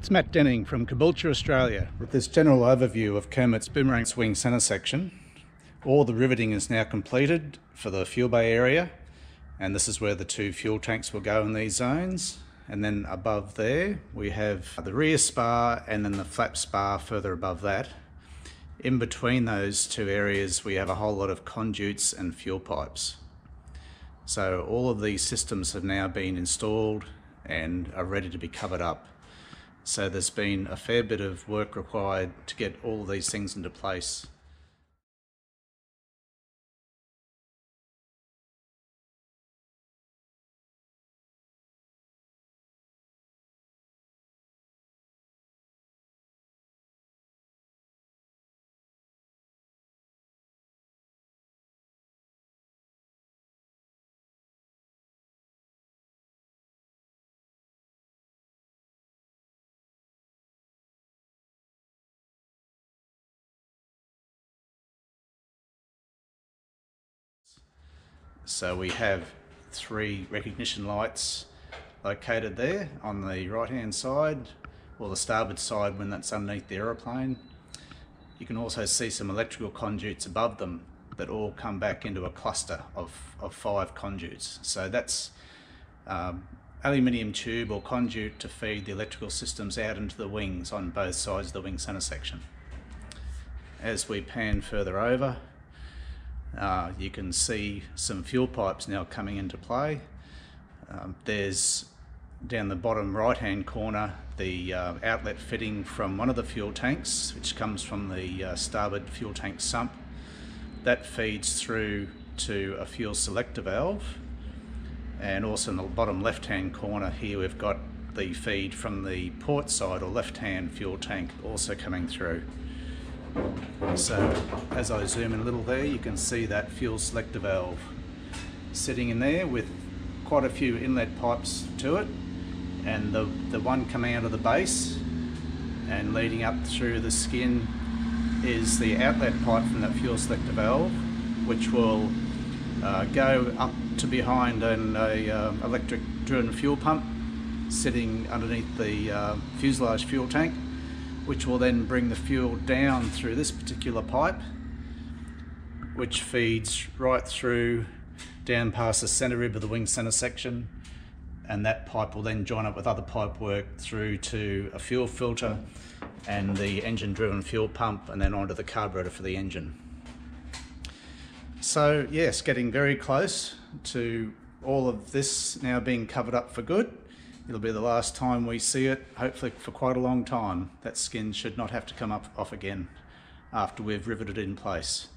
It's Matt Denning from Caboolture, Australia. With this general overview of Kermit's Boomerang Swing Centre section, all the riveting is now completed for the fuel bay area, and this is where the two fuel tanks will go in these zones. And then above there we have the rear spar and then the flap spar further above that. In between those two areas we have a whole lot of conduits and fuel pipes. So all of these systems have now been installed and are ready to be covered up. So there's been a fair bit of work required to get all of these things into place. So we have three recognition lights located there on the right hand side, or the starboard side when that's underneath the aeroplane. You can also see some electrical conduits above them that all come back into a cluster of 5 conduits. So that's aluminium tube or conduit to feed the electrical systems out into the wings on both sides of the wing centre section. As we pan further over, you can see some fuel pipes now coming into play. There's down the bottom right hand corner the outlet fitting from one of the fuel tanks, which comes from the starboard fuel tank sump. That feeds through to a fuel selector valve, and also in the bottom left hand corner here we've got the feed from the port side or left hand fuel tank also coming through. So as I zoom in a little there, you can see that fuel selector valve sitting in there with quite a few inlet pipes to it, and the one coming out of the base and leading up through the skin is the outlet pipe from that fuel selector valve, which will go up to behind an electric driven fuel pump sitting underneath the fuselage fuel tank, which will then bring the fuel down through this particular pipe, which feeds right through down past the centre rib of the wing centre section, and that pipe will then join up with other pipe work through to a fuel filter and the engine driven fuel pump, and then onto the carburetor for the engine. So yes, getting very close to all of this now being covered up for good. It'll be the last time we see it, hopefully for quite a long time. That skin should not have to come off again after we've riveted it in place.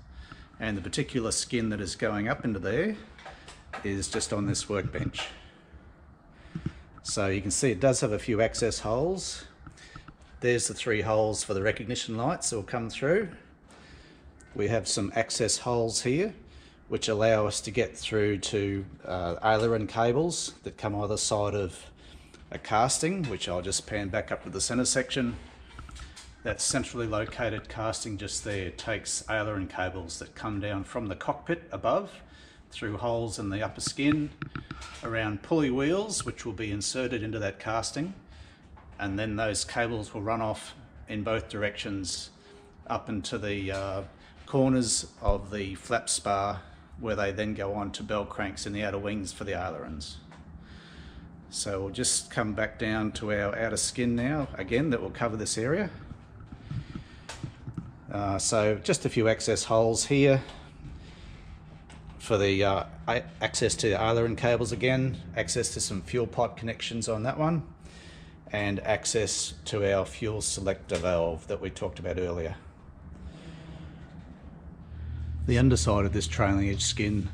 And the particular skin that is going up into there is just on this workbench. So you can see it does have a few access holes. There's the 3 holes for the recognition lights that will come through. We have some access holes here which allow us to get through to aileron cables that come either side of a casting, which I'll just pan back up to the centre section. That centrally located casting just there takes aileron cables that come down from the cockpit above through holes in the upper skin around pulley wheels, which will be inserted into that casting, and then those cables will run off in both directions up into the corners of the flap spar, where they then go on to bell cranks in the outer wings for the ailerons. So we'll just come back down to our outer skin now, again, that will cover this area. So just a few access holes here for the access to the aileron cables again, access to some fuel pipe connections on that one, and access to our fuel selector valve that we talked about earlier. The underside of this trailing edge skin,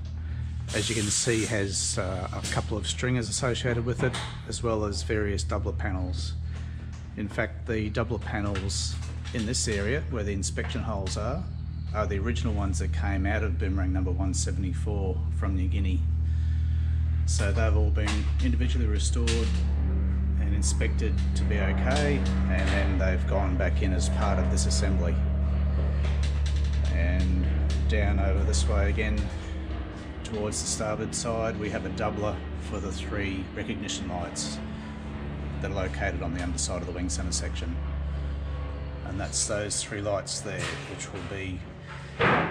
as you can see, has a couple of stringers associated with it, as well as various doubler panels. In fact, the doubler panels in this area, where the inspection holes are the original ones that came out of Boomerang number 174 from New Guinea. So they've all been individually restored and inspected to be okay, and then they've gone back in as part of this assembly. And down over this way again, towards the starboard side, we have a doubler for the 3 recognition lights. that are located on the underside of the wing centre section. And that's those 3 lights there, which will be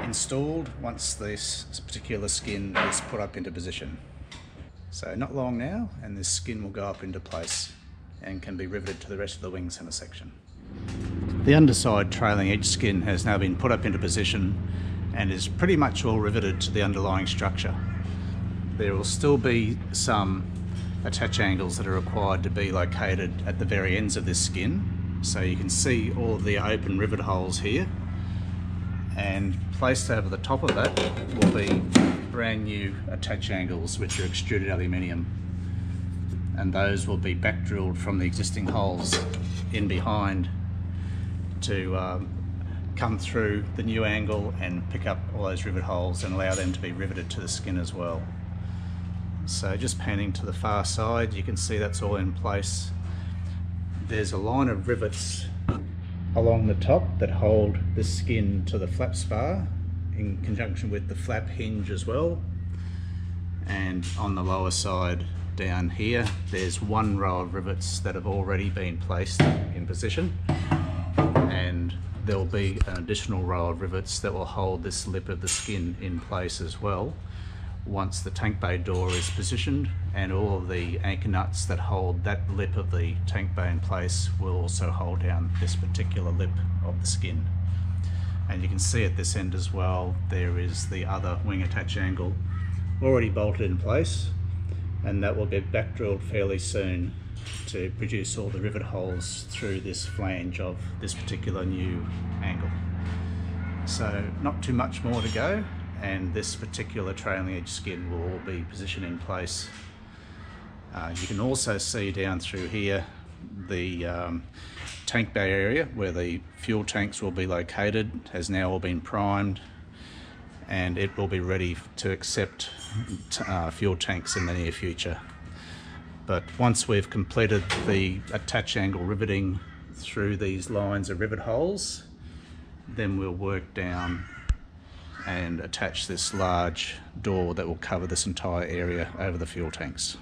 installed once this particular skin is put up into position. So not long now, and this skin will go up into place and can be riveted to the rest of the wing centre section. The underside trailing edge skin has now been put up into position and is pretty much all riveted to the underlying structure. There will still be some attach angles that are required to be located at the very ends of this skin. So you can see all of the open rivet holes here, and placed over the top of that will be brand new attach angles which are extruded aluminium, and those will be back drilled from the existing holes in behind to come through the new angle and pick up all those rivet holes and allow them to be riveted to the skin as well. So just panning to the far side, you can see that's all in place. There's a line of rivets along the top that hold the skin to the flap spar in conjunction with the flap hinge as well. And on the lower side down here, there's 1 row of rivets that have already been placed in position, and there'll be an additional row of rivets that will hold this lip of the skin in place as well once the tank bay door is positioned, and all of the anchor nuts that hold that lip of the tank bay in place will also hold down this particular lip of the skin. And you can see at this end as well, there is the other wing attach angle already bolted in place, and that will get back drilled fairly soon to produce all the rivet holes through this flange of this particular new angle. So not too much more to go, and this particular trailing edge skin will all be positioned in place. You can also see down through here the tank bay area where the fuel tanks will be located has now all been primed, and it will be ready to accept fuel tanks in the near future. But once we've completed the attach angle riveting through these lines of rivet holes, then we'll work down and attach this large door that will cover this entire area over the fuel tanks.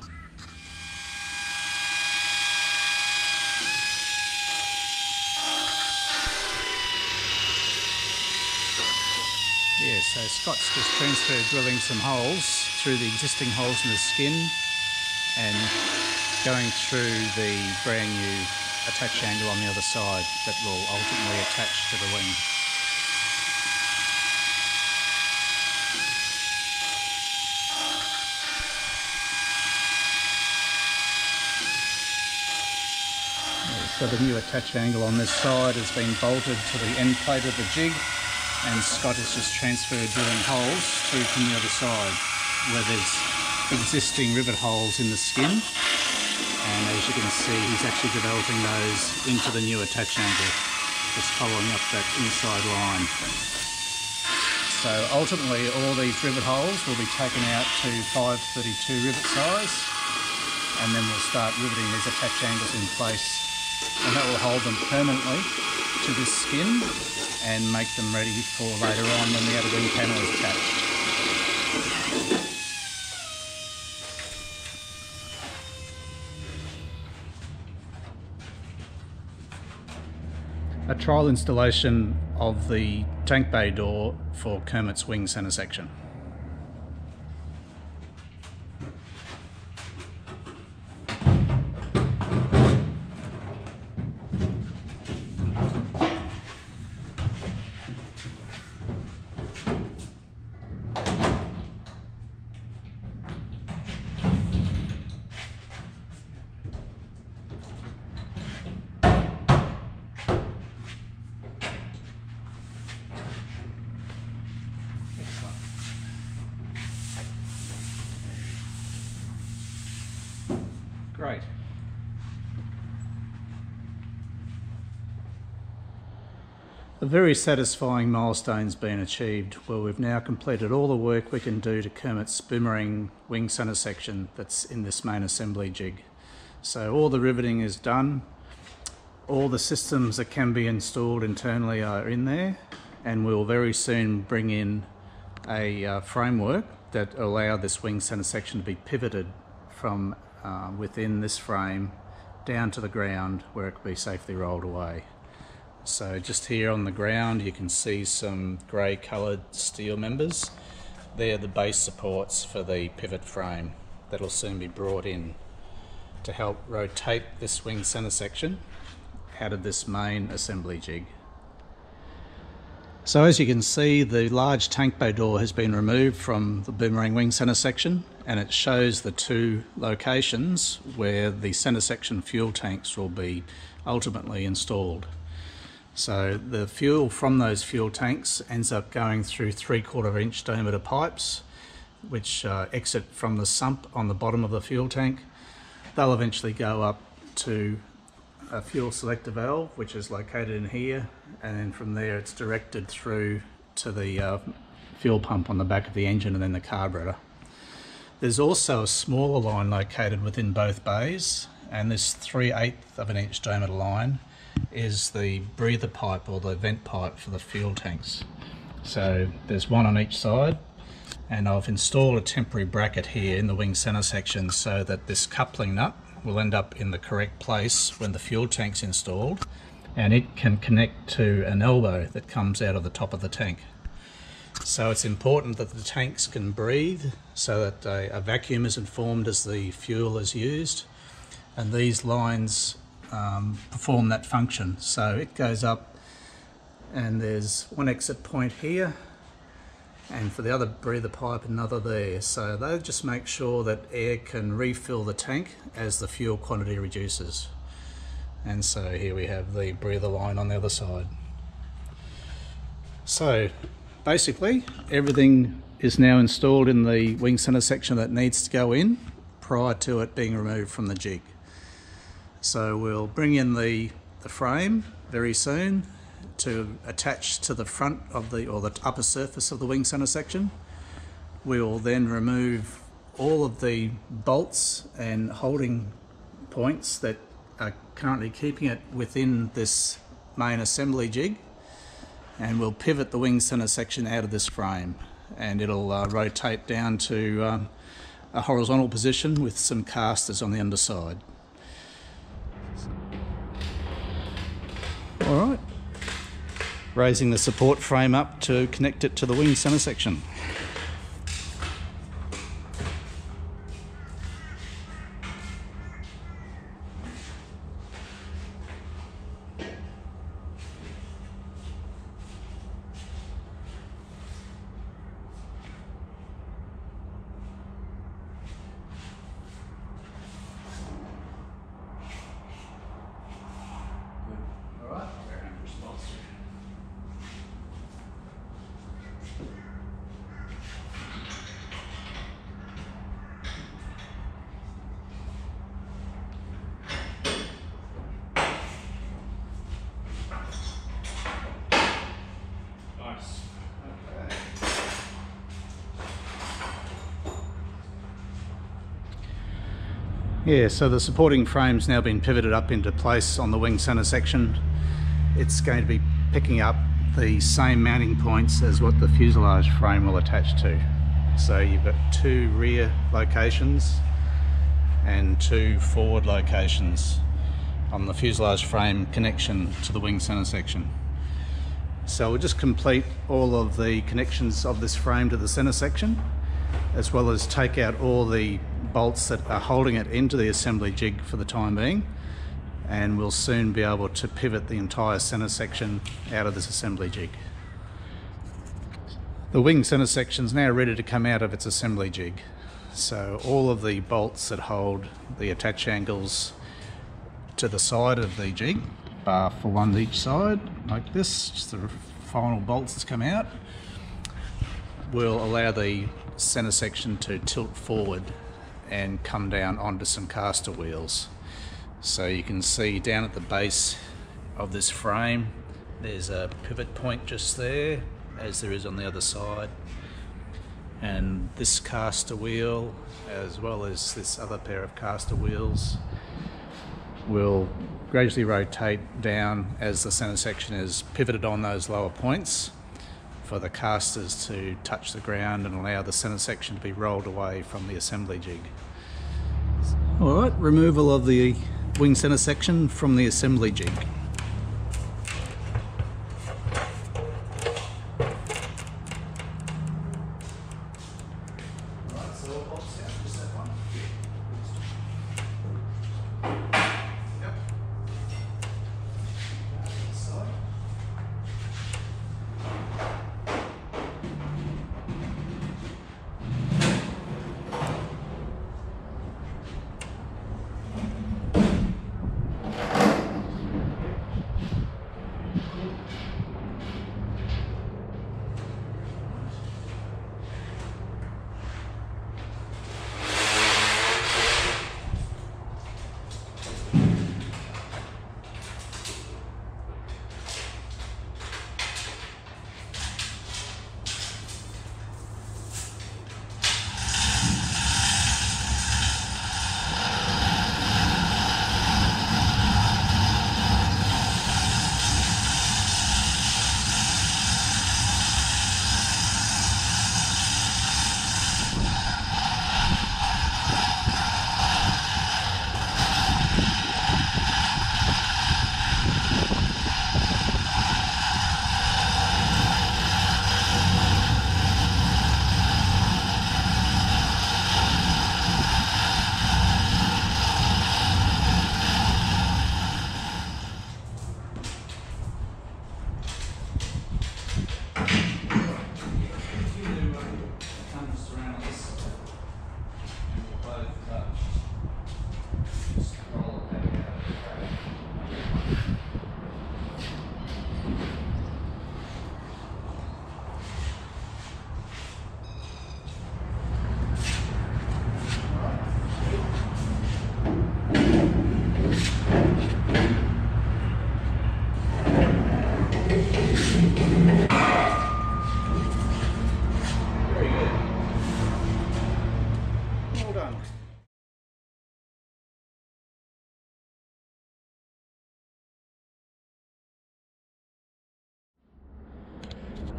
Yeah, so Scott's just transferred drilling some holes through the existing holes in the skin and going through the brand new attach angle on the other side that will ultimately attach to the wing. So the new attach angle on this side has been bolted to the end plate of the jig, and Scott has just transferred drilling holes through from the other side where there's existing rivet holes in the skin, and as you can see he's actually developing those into the new attach angle, just following up that inside line. So ultimately all these rivet holes will be taken out to 532 rivet size, and then we'll start riveting these attach angles in place, and that will hold them permanently to this skin and make them ready for later on when the outer wing panel is attached. A trial installation of the tank bay door for Kermit's wing centre section. Great. A very satisfying milestone's been achieved, where we've now completed all the work we can do to Kermit's Boomerang wing centre section that's in this main assembly jig. So all the riveting is done, all the systems that can be installed internally are in there, and we'll very soon bring in a framework that will allow this wing centre section to be pivoted from within this frame down to the ground where it can be safely rolled away. So just here on the ground you can see some grey coloured steel members. They're the base supports for the pivot frame that'll soon be brought in to help rotate this wing centre section out of this main assembly jig. So as you can see, the large tank bay door has been removed from the Boomerang wing centre section, and it shows the two locations where the centre section fuel tanks will be ultimately installed. So the fuel from those fuel tanks ends up going through 3/4 inch diameter pipes which exit from the sump on the bottom of the fuel tank. They'll eventually go up to a fuel selector valve which is located in here, and then from there it's directed through to the fuel pump on the back of the engine and then the carburetor. There's also a smaller line located within both bays, and this 3/8 of an inch diameter line is the breather pipe or the vent pipe for the fuel tanks. So there's one on each side, and I've installed a temporary bracket here in the wing centre section so that this coupling nut will end up in the correct place when the fuel tank's installed, and it can connect to an elbow that comes out of the top of the tank. So it's important that the tanks can breathe so that a vacuum isn't formed as the fuel is used, and these lines perform that function. So it goes up, and there's one exit point here, and for the other breather pipe another there. So they just make sure that air can refill the tank as the fuel quantity reduces. And so here we have the breather line on the other side. So basically everything is now installed in the wing centre section that needs to go in prior to it being removed from the jig. So we'll bring in the frame very soon to attach to the front of the upper surface of the wing centre section. We will then remove all of the bolts and holding points that are currently keeping it within this main assembly jig, and we'll pivot the wing centre section out of this frame, and it'll rotate down to a horizontal position with some casters on the underside. Alright, raising the support frame up to connect it to the wing centre section. Yeah, so the supporting frame's now been pivoted up into place on the wing centre section. It's going to be picking up the same mounting points as what the fuselage frame will attach to. So you've got two rear locations and two forward locations on the fuselage frame connection to the wing centre section. So we'll just complete all of the connections of this frame to the centre section, as well as take out all the bolts that are holding it into the assembly jig for the time being, and we'll soon be able to pivot the entire centre section out of this assembly jig. The wing centre section is now ready to come out of its assembly jig, so all of the bolts that hold the attach angles to the side of the jig, bar for one each side like this, just the final bolts that's come out, will allow the centre section to tilt forward and come down onto some caster wheels. So you can see down at the base of this frame there's a pivot point just there, as there is on the other side, and this caster wheel as well as this other pair of caster wheels will gradually rotate down as the centre section is pivoted on those lower points for the casters to touch the ground and allow the centre section to be rolled away from the assembly jig. Alright, removal of the wing centre section from the assembly jig.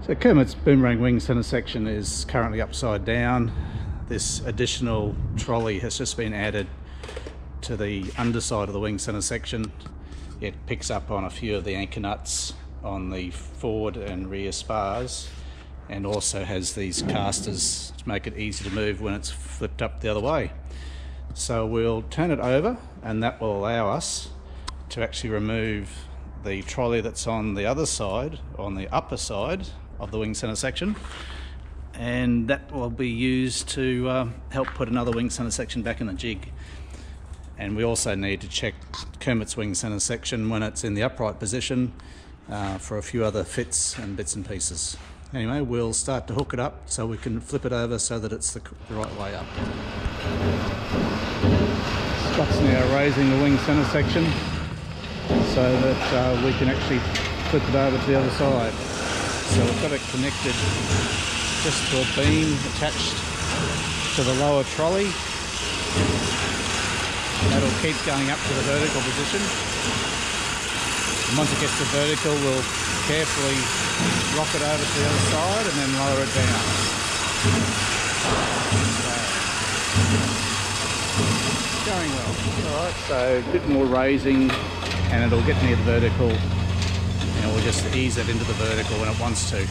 So Kermit's boomerang wing centre section is currently upside down. This additional trolley has just been added to the underside of the wing centre section. It picks up on a few of the anchor nuts on the forward and rear spars, and also has these casters to make it easy to move when it's flipped up the other way. So we'll turn it over, and that will allow us to actually remove the trolley that's on the other side, on the upper side of the wing centre section, and that will be used to help put another wing centre section back in the jig. And we also need to check Kermit's wing centre section when it's in the upright position for a few other fits and bits and pieces. Anyway, we'll start to hook it up so we can flip it over so that it's the right way up. Scott's now raising the wing centre section so that we can actually flip it over to the other side. So we've got it connected just to a beam attached to the lower trolley. That'll keep going up to the vertical position. And once it gets to vertical, we'll carefully rock it over to the other side and then lower it down. So, going well. Alright, so a bit more raising and it'll get near the vertical, and we'll just ease it into the vertical when it wants to.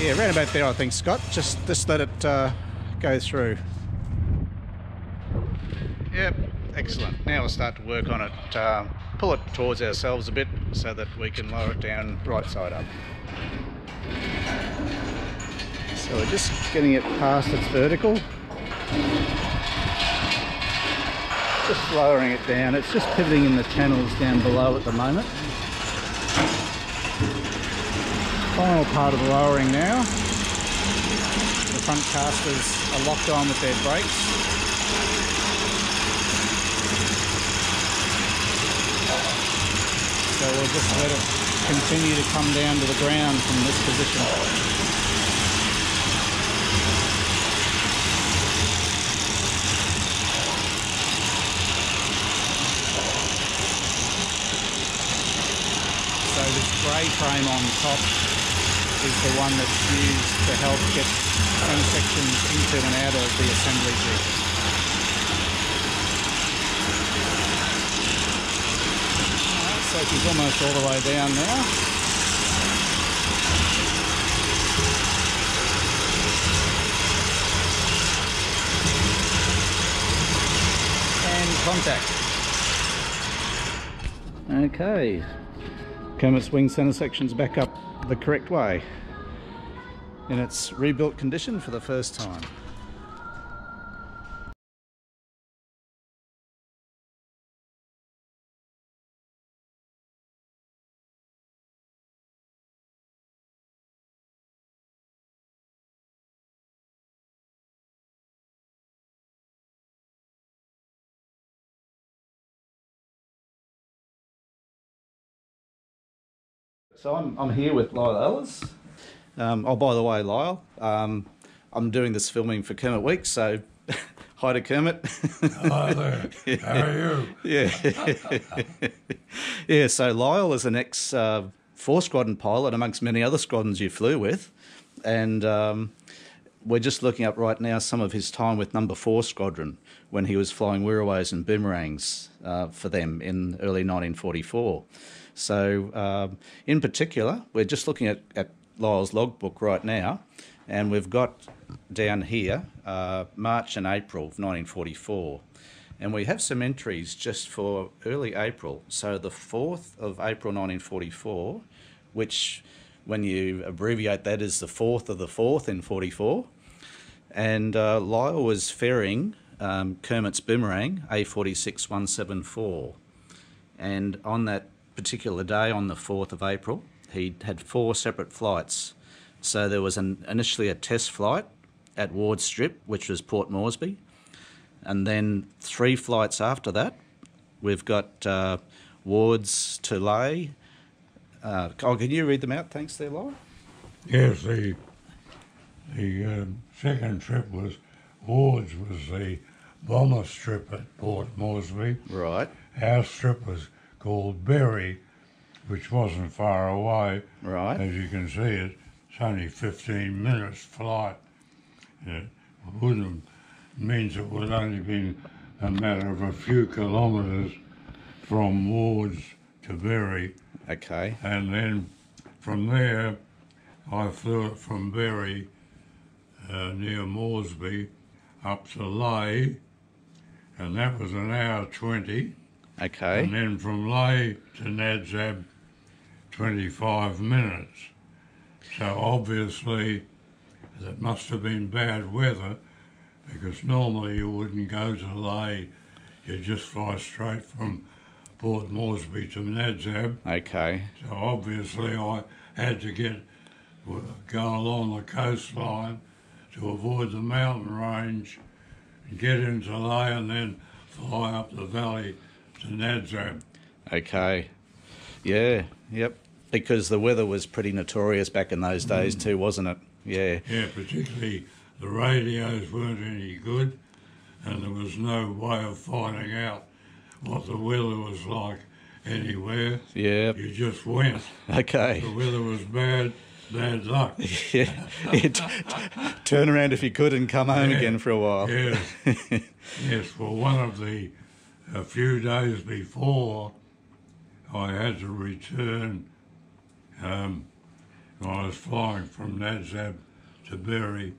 Yeah, around about there I think, Scott. Just let it go through. Yep, excellent. Now we'll start to work on it, pull it towards ourselves a bit so that we can lower it down right side up. So we're just getting it past its vertical. Just lowering it down. It's just pivoting in the channels down below at the moment. Final part of the lowering now. The front casters are locked on with their brakes. So we'll just let it continue to come down to the ground from this position. So this grey frame on top is the one that's used to help get center sections into and out of the assembly jig. like he's almost all the way down now. And contact. Okay, Kermit's wing centre section's back up the correct way in its rebuilt condition for the first time. So I'm here with Lyall Ellers. Oh, by the way, Lyall, I'm doing this filming for Kermit Weeks, so hi to Kermit. Hi there. How are you? Yeah. Yeah, so Lyall is an ex 4 Squadron pilot amongst many other squadrons you flew with, and we're just looking up right now some of his time with number 4 Squadron when he was flying Wirraways and Boomerangs for them in early 1944. So in particular, we're just looking at Lyall's logbook right now, and we've got down here March and April of 1944. And we have some entries just for early April. So the 4th of April 1944, which when you abbreviate that is the 4th of the 4th in 44. And Lyall was ferrying Kermit's Boomerang A46174. And on that particular day, on the 4th of April, he had 4 separate flights. So there was initially a test flight at Ward Strip, which was Port Moresby, and then 3 flights after that. We've got Wards to Lay. Can you read them out? Thanks there, Lyall. Yes, the second trip was Wards was the bomber strip at Port Moresby. Right. Our strip was called Berry, which wasn't far away. Right. As you can see, it's only 15 minutes flight. It means it would only be a matter of a few kilometres from Wards to Berry. Okay. And then from there, I flew it from Berry near Moresby up to Lay, and that was an hour 20. Okay. And then from Lay to Nadzab, 25 minutes. So obviously, that must have been bad weather, because normally you wouldn't go to Lay, you'd just fly straight from Port Moresby to Nadzab. Okay. So obviously I had to go along the coastline to avoid the mountain range and get into Lay and then fly up the valley to Nadzab. Okay. Yeah. Yep. Because the weather was pretty notorious back in those days too, wasn't it? Yeah. Yeah, particularly the radios weren't any good, and there was no way of finding out what the weather was like anywhere. Yeah. You just went. Okay. The weather was bad luck. Yeah. Turn around if you could and come home again for a while. Yes. Yes, well, a few days before, I had to return. I was flying from Nadzab to Berry.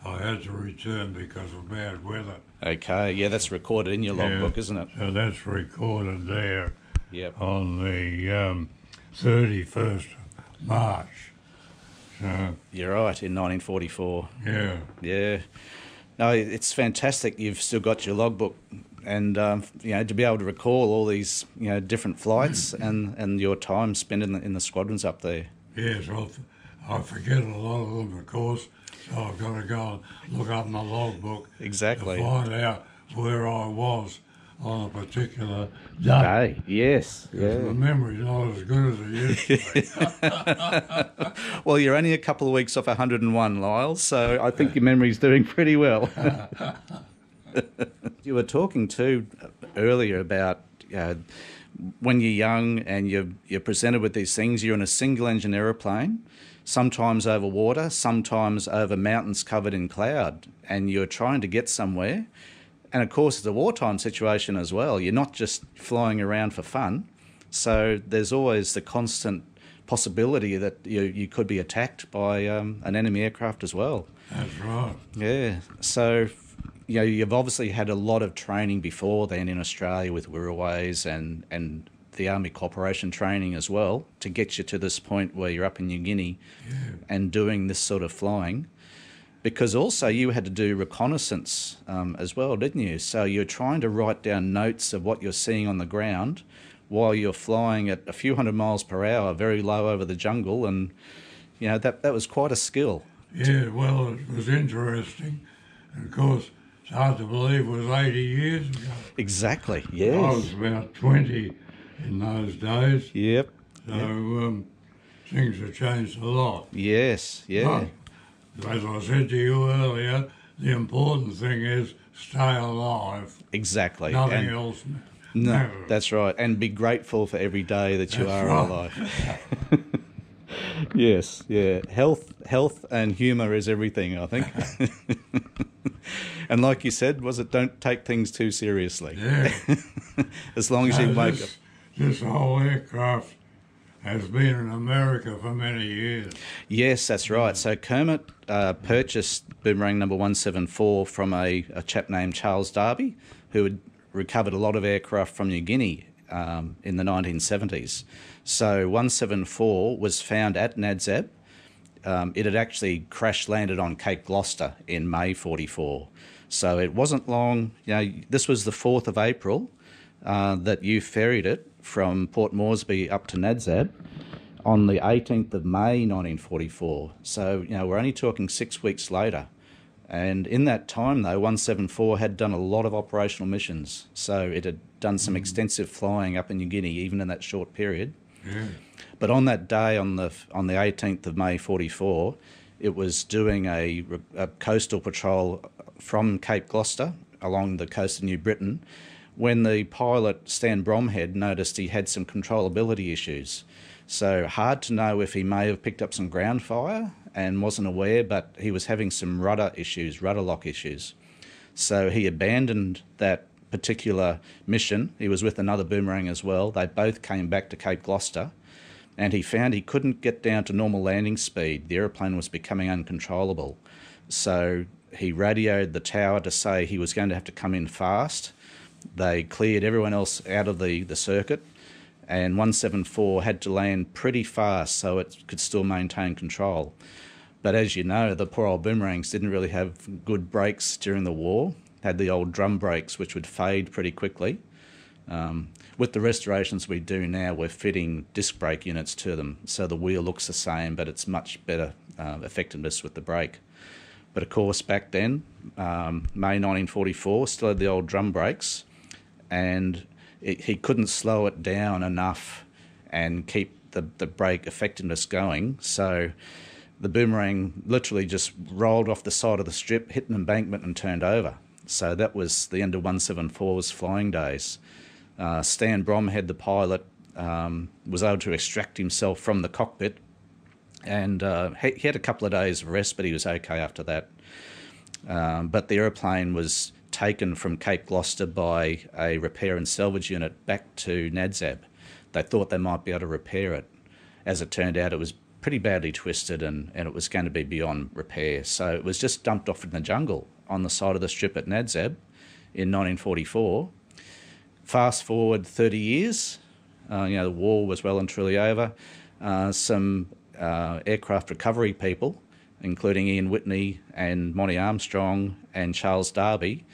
I had to return because of bad weather. Okay, yeah, that's recorded in your logbook, isn't it? So that's recorded there. Yep. On the 31st of March. So, you're right, in 1944. yeah. Yeah. No, it's fantastic you've still got your logbook, and to be able to recall all these different flights and your time spent in the squadrons up there. Yes, I forget a lot of them, of course, so I've got to go and look up my logbook Exactly. to find out where I was on a particular day. Yes. Yeah. My memory's not as good as it used to be. Well, you're only a couple of weeks off 101, Lyall, so I think your memory's doing pretty well. You were talking too earlier about when you're young and you're presented with these things. You're in a single-engine aeroplane, sometimes over water, sometimes over mountains covered in cloud, and you're trying to get somewhere. And of course, it's a wartime situation as well. You're not just flying around for fun. So there's always the constant possibility that you could be attacked by an enemy aircraft as well. That's right. Yeah. So, you've obviously had a lot of training before then in Australia with Wirraways and the Army Cooperation training as well to get you to this point where you're up in New Guinea and doing this sort of flying. Because also you had to do reconnaissance as well, didn't you? So you're trying to write down notes of what you're seeing on the ground while you're flying at a few hundred miles per hour, very low over the jungle, and that was quite a skill. Yeah, well, it was interesting. And of course, it's hard to believe it was 80 years ago. Exactly, yes. I was about 20 in those days. Yep. So things have changed a lot. Yes, yeah. But, as I said to you earlier, the important thing is stay alive. Exactly. Nothing else. No, Never. that's right. And be grateful for every day that you are right. alive. Yes, yeah. Health and humour is everything, I think. And like you said, don't take things too seriously. Yeah. As long as you make it. This whole aircraft has been in America for many years. Yes, that's right. So Kermit purchased Boomerang number 174 from a chap named Charles Darby, who had recovered a lot of aircraft from New Guinea in the 1970s. So 174 was found at Nadzab. It had actually crash-landed on Cape Gloucester in May 44. So it wasn't long. This was the 4th of April that you ferried it from Port Moresby up to Nadzab on the 18th of May 1944. So, we're only talking 6 weeks later. And in that time, though, 174 had done a lot of operational missions. So it had done some extensive flying up in New Guinea, even in that short period. Yeah. But on that day, on the 18th of May 44, it was doing a coastal patrol from Cape Gloucester along the coast of New Britain when the pilot, Stan Bromhead, noticed he had some controllability issues. So hard to know if he may have picked up some ground fire and wasn't aware, but he was having some rudder lock issues. So he abandoned that particular mission. He was with another Boomerang as well. They both came back to Cape Gloucester, and he found he couldn't get down to normal landing speed. The aeroplane was becoming uncontrollable. So he radioed the tower to say he was going to have to come in fast. They cleared everyone else out of the circuit, and 174 had to land pretty fast so it could still maintain control. But as you know, the poor old Boomerangs didn't really have good brakes during the war. Had the old drum brakes, which would fade pretty quickly. With the restorations we do now, we're fitting disc brake units to them, so the wheel looks the same, but it's much better effectiveness with the brake. But of course, back then, May 1944, still had the old drum brakes, and he couldn't slow it down enough and keep the brake effectiveness going. So the Boomerang literally just rolled off the side of the strip, hit an embankment and turned over. So that was the end of 174's flying days. Stan Bromhead, the pilot, was able to extract himself from the cockpit, and he had a couple of days of rest, but he was okay after that. But the aeroplane was taken from Cape Gloucester by a repair and salvage unit back to Nadzab. They thought they might be able to repair it. As it turned out, it was pretty badly twisted and it was going to be beyond repair. So it was just dumped off in the jungle on the side of the strip at Nadzab in 1944. Fast forward 30 years, the war was well and truly over. Some aircraft recovery people, including Ian Whitney and Monty Armstrong and Charles Darby,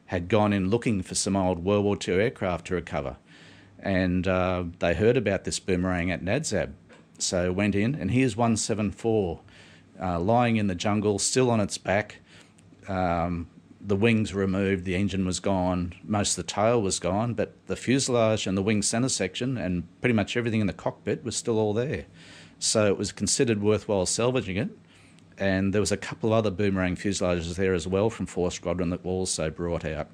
had gone in looking for some old World War II aircraft to recover. And they heard about this Boomerang at Nadzab. So went in, and here's 174 lying in the jungle, still on its back. The wings were removed, the engine was gone, most of the tail was gone, but the fuselage and the wing centre section and pretty much everything in the cockpit was still all there. So it was considered worthwhile salvaging it. And there was a couple of other Boomerang fuselages there as well from 4th Squadron that were also brought out.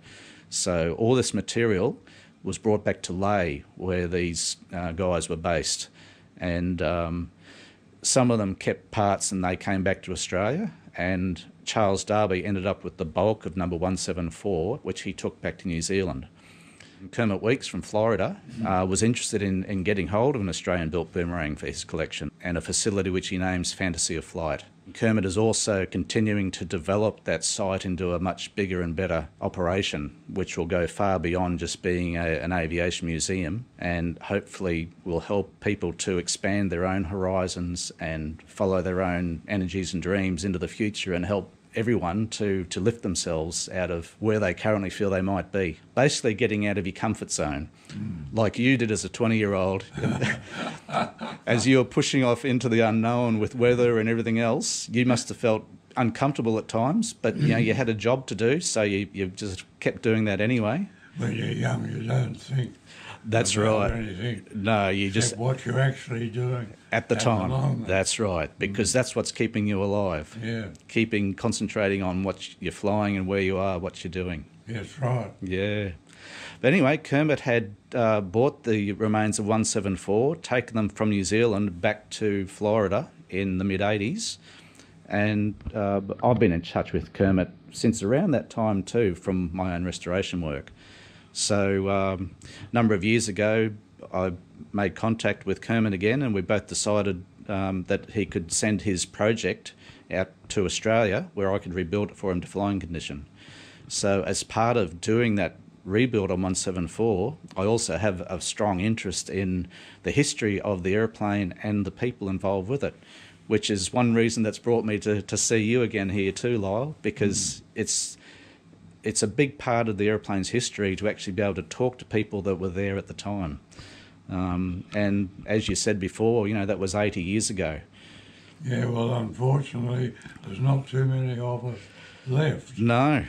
So all this material was brought back to Lyall, where these guys were based. And some of them kept parts and they came back to Australia, and Charles Darby ended up with the bulk of number 174, which he took back to New Zealand. Kermit Weeks from Florida was interested in getting hold of an Australian-built boomerang for his collection and a facility which he names Fantasy of Flight. Kermit is also continuing to develop that site into a much bigger and better operation, which will go far beyond just being an aviation museum, and hopefully will help people to expand their own horizons and follow their own energies and dreams into the future, and help everyone to lift themselves out of where they currently feel they might be. Basically getting out of your comfort zone, like you did as a 20-year-old. As you were pushing off into the unknown with weather and everything else, you must have felt uncomfortable at times, but you know, you had a job to do, so you just kept doing that anyway. When you're young, you don't think that's about right. anything. No, you just what you're actually doing at the time. moment. That's right, because that's what's keeping you alive. Yeah. Concentrating on what you're flying and where you are, what you're doing. That's right. Yeah. But anyway, Kermit had bought the remains of 174, taken them from New Zealand back to Florida in the mid-80s. And I've been in touch with Kermit since around that time too, from my own restoration work. So a number of years ago, I made contact with Kermit again, and we both decided that he could send his project out to Australia where I could rebuild it for him to flying condition. So as part of doing that rebuild on 174, I also have a strong interest in the history of the airplane and the people involved with it, which is one reason that's brought me to see you again here too, Lyall, because it's a big part of the airplane's history to actually be able to talk to people that were there at the time. And as you said before, you know, that was 80 years ago. Yeah, well, unfortunately, there's not too many of us left. No,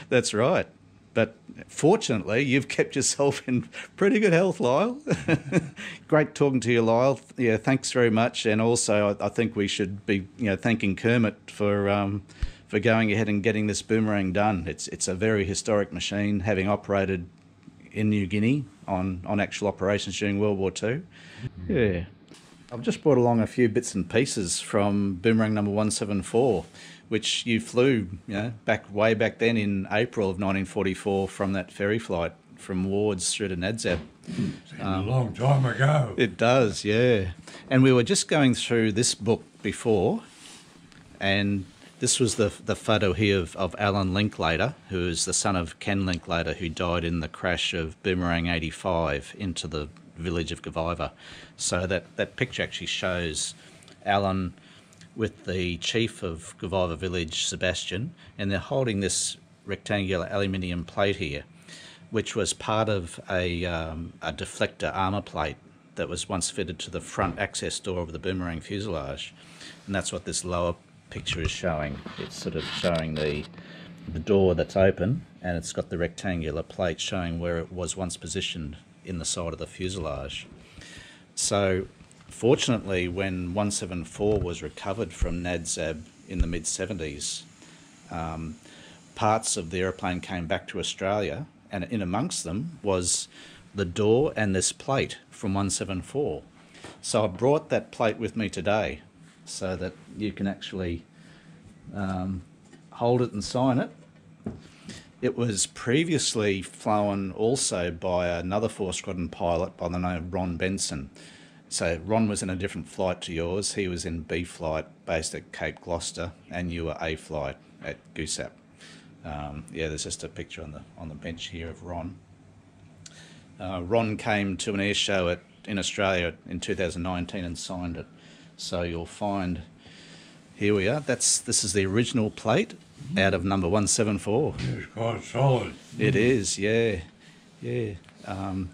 that's right. But fortunately, you've kept yourself in pretty good health, Lyall. Great talking to you, Lyall. Yeah, thanks very much. And also, I think we should be, you know, thanking Kermit for going ahead and getting this boomerang done. It's a very historic machine, having operated in New Guinea on actual operations during World War II. Yeah. I've just brought along a few bits and pieces from Boomerang number 174, which you flew, you know, way back then in April of 1944 from that ferry flight from Wards through to Nadzab. Seems a long time ago. It does, yeah. And we were just going through this book before, and this was the photo here of Alan Linklater, who is the son of Ken Linklater, who died in the crash of Boomerang 85 into the village of Gavaiva. So that picture actually shows Alan with the chief of Gavaiva village, Sebastian, and they're holding this rectangular aluminium plate here, which was part of a deflector armour plate that was once fitted to the front access door of the Boomerang fuselage. And that's what this lower picture is showing. It's sort of showing the door that's open, and it's got the rectangular plate showing where it was once positioned in the side of the fuselage. So fortunately, when 174 was recovered from Nadzab in the mid-70s, parts of the airplane came back to Australia, and in amongst them was the door and this plate from 174. So I brought that plate with me today so that you can actually hold it and sign it. It was previously flown also by another 4 Squadron pilot by the name of Ron Benson. So Ron was in a different flight to yours. He was in B flight based at Cape Gloucester, and you were A flight at Goosap. Yeah, there's just a picture on the bench here of Ron. Ron came to an air show in Australia in 2019 and signed it. So you'll find, here we are. This is the original plate out of number 174. It's quite solid. It is, yeah, yeah.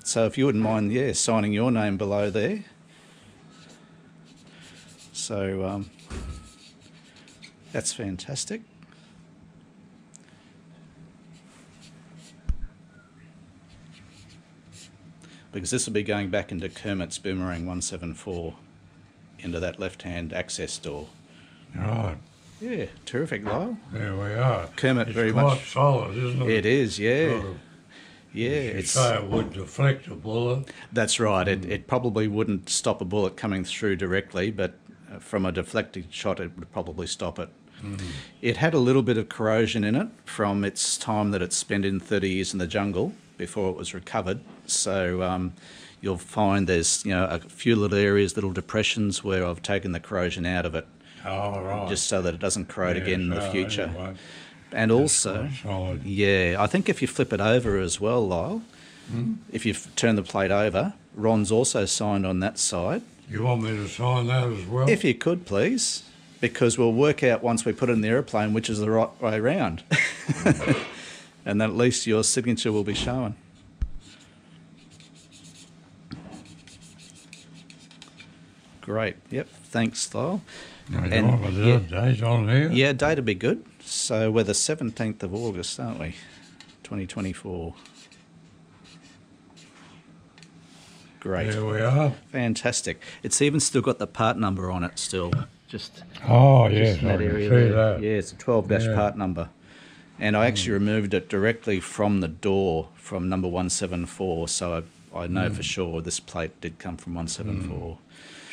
So if you wouldn't mind, yeah, signing your name below there. So that's fantastic. Because this will be going back into Kermit's Boomerang 174, into that left-hand access door. Right. Yeah, terrific, Lyall. There we are. Kermit, it's very quite much. solid, isn't it? It is, yeah. Sort of, yeah, it's say it would deflect a bullet. That's right. It probably wouldn't stop a bullet coming through directly, but from a deflected shot, it would probably stop it. It had a little bit of corrosion in it from its time that it spent in 30 years in the jungle before it was recovered. So you'll find there's a few little areas, little depressions where I've taken the corrosion out of it. Oh, right. Just so that it doesn't corrode again in the future. Anyway, and also, solid. yeah, I think if you flip it over as well, Lyall, if you turn the plate over, Ron's also signed on that side. You want me to sign that as well? If you could, please, because we'll work out once we put it in the aeroplane which is the right way round. And then at least your signature will be shown. Great. Yep. Thanks, Lyall. Date on here? Yeah, date would be good. So we're the 17th of August, aren't we? 2024. Great. There we are. Fantastic. It's even still got the part number on it still. Oh, yes, in I that can area see there. that. Yeah, it's a 12- part number. And I actually removed it directly from the door from number 174, so I know for sure this plate did come from 174.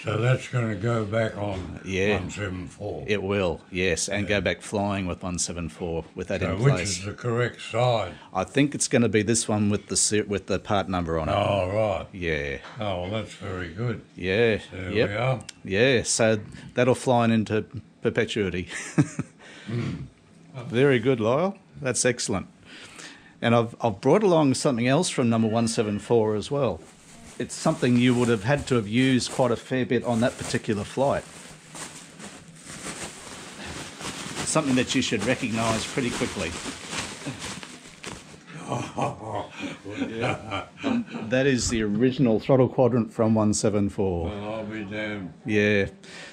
So that's going to go back on Yeah. 174. It will, yes, and go back flying with 174 with that in Which place. is the correct side? I think it's going to be this one with the part number on it. Oh, right. Yeah. Oh, well, that's very good. Yeah. There Yep. we are. Yeah, so that'll fly into perpetuity. Very good, Lyall. That's excellent. And I've brought along something else from number 174 as well. It's something you would have had to have used quite a fair bit on that particular flight. Something that you should recognise pretty quickly. That is the original throttle quadrant from 174. Well, I'll be damned. Yeah.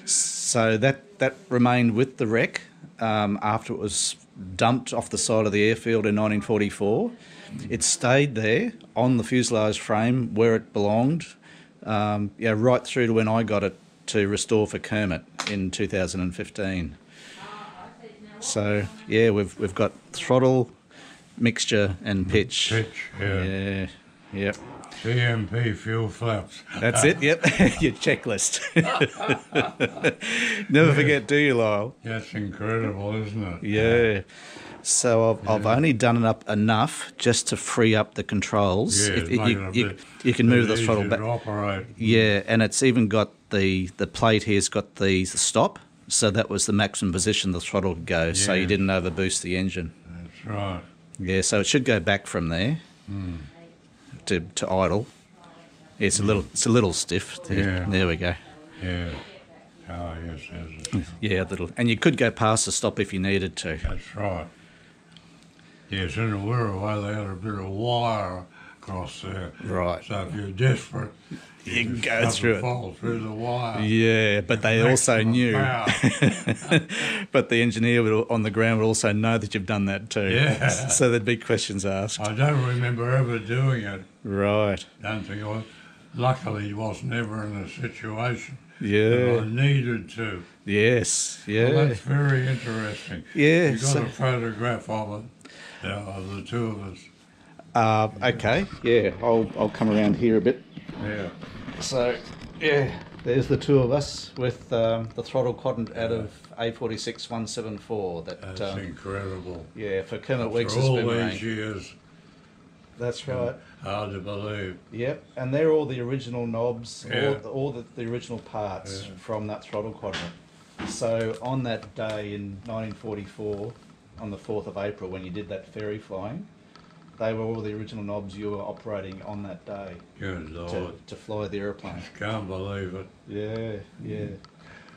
So that remained with the wreck after it was dumped off the side of the airfield in 1944. It stayed there on the fuselage frame where it belonged, right through to when I got it to restore for Kermit in 2015. So yeah, we've got throttle, mixture, and pitch. Pitch, yeah. Yeah. Yep. CMP fuel flaps. That's it. Yep. Your checklist. Never forget, do you, Lyall? That's incredible, isn't it? Yeah. So I've only done it up enough just to free up the controls. Yeah, You can move the easier throttle back. to operate. Yeah, and it's even got the plate here's got the stop, so that was the maximum position the throttle could go, so you Yeah. didn't overboost the engine. That's right. Yeah, so it should go back from there to idle. It's a little stiff. Yeah. There we go. Yeah. Oh, yes, there's a... Yeah, and you could go past the stop if you needed to. That's right. Yes, in the Wirraway they had a bit of wire across there. Right. So if you're desperate, You can just go have through to it. fall through the wire. Yeah, but they also Maximum knew. power. But the engineer on the ground would also know that you've done that too. Yeah. So there'd be questions asked. I don't remember ever doing it. Right. Don't think I was. Luckily, I was never in a situation Yeah. that I needed to. Yes. Yeah. Well, that's very interesting. Yeah, You got so- a photograph of it, of the two of us. Okay. Yeah. I'll come around here a bit. Yeah. So yeah, there's the two of us with the throttle quadrant out of A46 174. That's That incredible. yeah, for Kermit Weeks' For all Boomerang. these years, That's right. hard to believe. Yep, and they're all the original knobs, Yeah. all the original parts Yeah. from that throttle quadrant. So on that day in 1944, on the 4th of April, when you did that ferry flying, they were all the original knobs you were operating on that day Good Lord. to fly the aeroplane. Can't believe it. Yeah, yeah.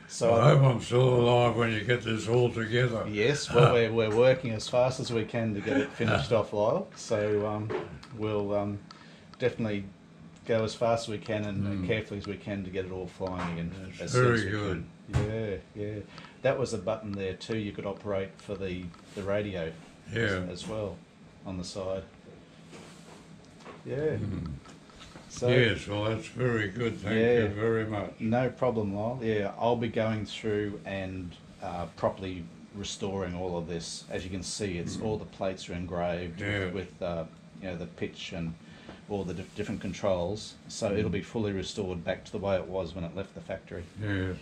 So I hope I'm still alive when you get this all together. yes, well, we're working as fast as we can to get it finished off, Lyall. So we'll definitely go as fast as we can and carefully as we can to get it all flying again. That's as soon very as we good. can. Yeah, yeah. That was a button there too. You could operate for the radio Yeah. as well on the side. Yeah. So Yes, well, that's very good. Thank Yeah. you very much. no problem, Lyall. Yeah, I'll be going through and properly restoring all of this. As you can see, it's all the plates are engraved Yeah. with the pitch and all the different controls. So it'll be fully restored back to the way it was when it left the factory. Yes.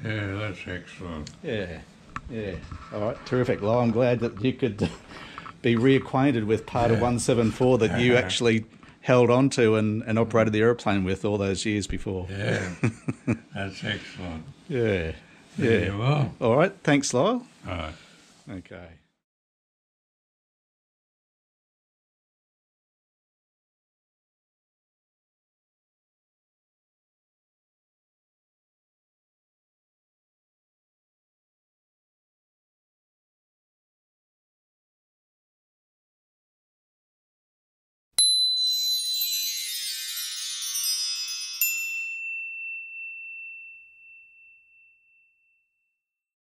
Yeah, that's excellent. Yeah. Yeah. All right. Terrific. Well, I'm glad that you could be reacquainted with part of 174 that you actually held on to and operated the aeroplane with all those years before. Yeah, that's excellent. Yeah. There you are. All right. Thanks, Lyall. All right. Okay.